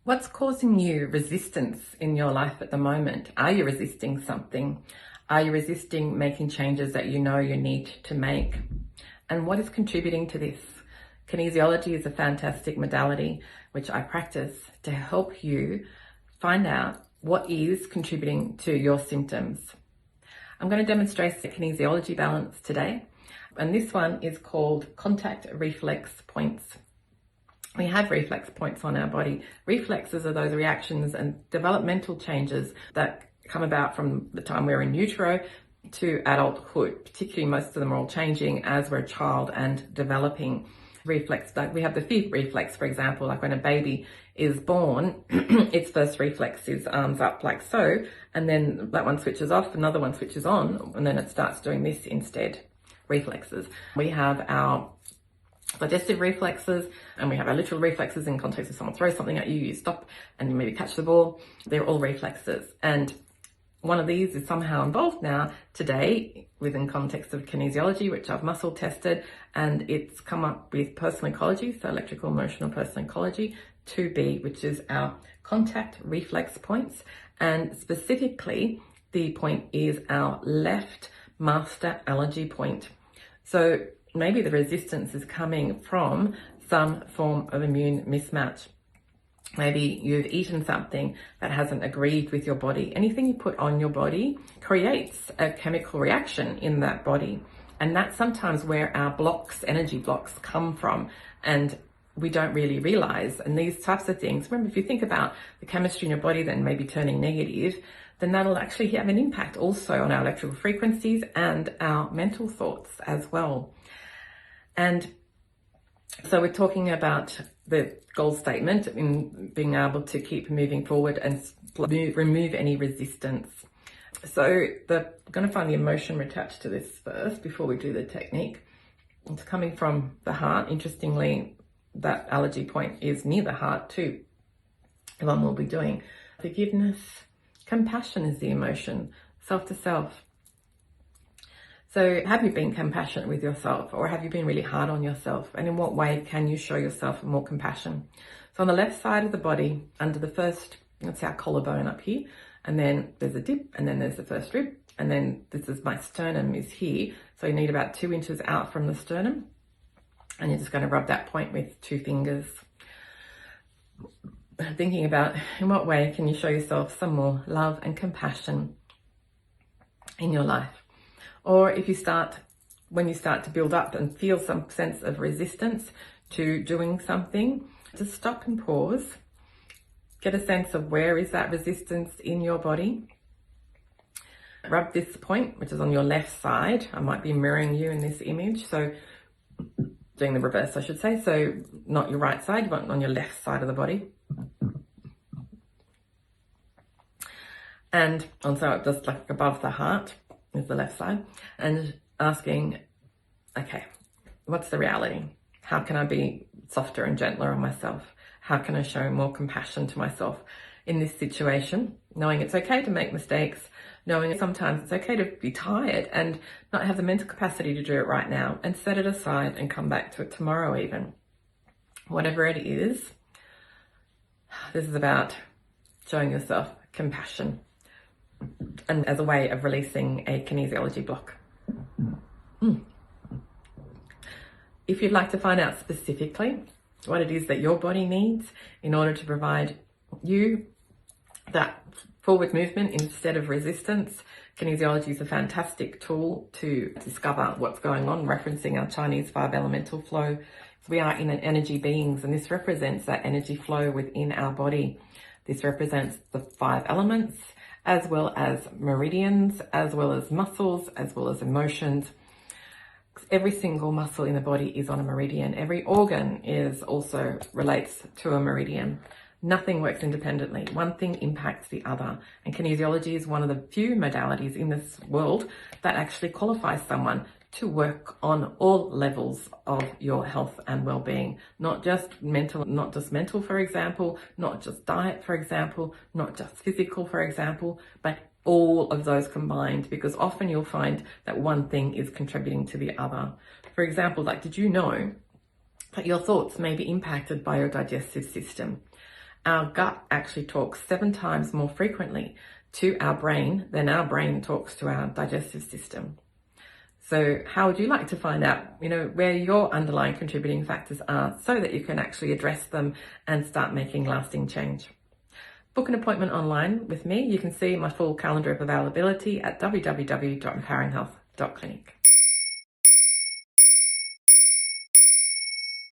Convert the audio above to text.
What's causing you resistance in your life at the moment? Are you resisting something? Are you resisting making changes that you know you need to make? And what is contributing to this? Kinesiology is a fantastic modality which I practice to help you find out what is contributing to your symptoms. I'm going to demonstrate the kinesiology balance today, and this one is called Contact Reflex Points. We have reflex points on our body. Reflexes are those reactions and developmental changes that come about from the time we're in utero to adulthood. Particularly, most of them are all changing as we're a child and developing. Reflex, like we have the feet reflex, for example, like when a baby is born, its first reflex is arms up like so, and then that one switches off, another one switches on, and then it starts doing this instead. Reflexes. We have our digestive reflexes, and we have our literal reflexes in context of someone throws something at you, you stop and you maybe catch the ball. They're all reflexes, and one of these is somehow involved now today within context of kinesiology, which I've muscle tested, and it's come up with personal ecology, so electrical emotional personal ecology 2B, which is our contact reflex points, and specifically the point is our left master allergy point. So maybe the resistance is coming from some form of immune mismatch. Maybe you've eaten something that hasn't agreed with your body. Anything you put on your body creates a chemical reaction in that body. And that's sometimes where our blocks, energy blocks, come from. And we don't really realize. And these types of things, remember, if you think about the chemistry in your body then maybe turning negative, then that'll actually have an impact also on our electrical frequencies and our mental thoughts as well. And so we're talking about the goal statement in being able to keep moving forward and remove any resistance. So I'm going to find the emotion attached to this first before we do the technique. It's coming from the heart. Interestingly, that allergy point is near the heart too. The one we'll be doing. Forgiveness, compassion is the emotion, self to self. So have you been compassionate with yourself, or have you been really hard on yourself? And in what way can you show yourself more compassion? So on the left side of the body, under the first, let's say our collarbone up here, and then there's a dip, and then there's the first rib, and then this is my sternum is here. So you need about 2 inches out from the sternum, and you're just going to rub that point with 2 fingers. Thinking about in what way can you show yourself some more love and compassion in your life. Or if when you start to build up and feel some sense of resistance to doing something, just stop and pause. Get a sense of where is that resistance in your body. Rub this point, which is on your left side. I might be mirroring you in this image. So doing the reverse, I should say. So not your right side, but on your left side of the body. And also just like above the heart is the left side, and asking, okay, what's the reality? How can I be softer and gentler on myself? How can I show more compassion to myself in this situation? Knowing it's okay to make mistakes, knowing sometimes it's okay to be tired and not have the mental capacity to do it right now, and set it aside and come back to it tomorrow even. Whatever it is, this is about showing yourself compassion, and as a way of releasing a kinesiology block. If you'd like to find out specifically what it is that your body needs in order to provide you that forward movement instead of resistance, kinesiology is a fantastic tool to discover what's going on, referencing our Chinese 5 elemental flow. We are in an energy beings, and this represents that energy flow within our body. This represents the 5 elements, as well as meridians, as well as muscles, as well as emotions. Every single muscle in the body is on a meridian. Every organ also relates to a meridian. Nothing works independently. One thing impacts the other. And kinesiology is one of the few modalities in this world that actually qualifies someone to work on all levels of your health and well-being, not just mental, for example, not just diet, for example, not just physical, for example, but all of those combined, because often you'll find that one thing is contributing to the other. For example, like, did you know that your thoughts may be impacted by your digestive system? Our gut actually talks 7 times more frequently to our brain than our brain talks to our digestive system. So how would you like to find out, where your underlying contributing factors are so that you can actually address them and start making lasting change? Book an appointment online with me. You can see my full calendar of availability at www.empoweringhealth.clinic.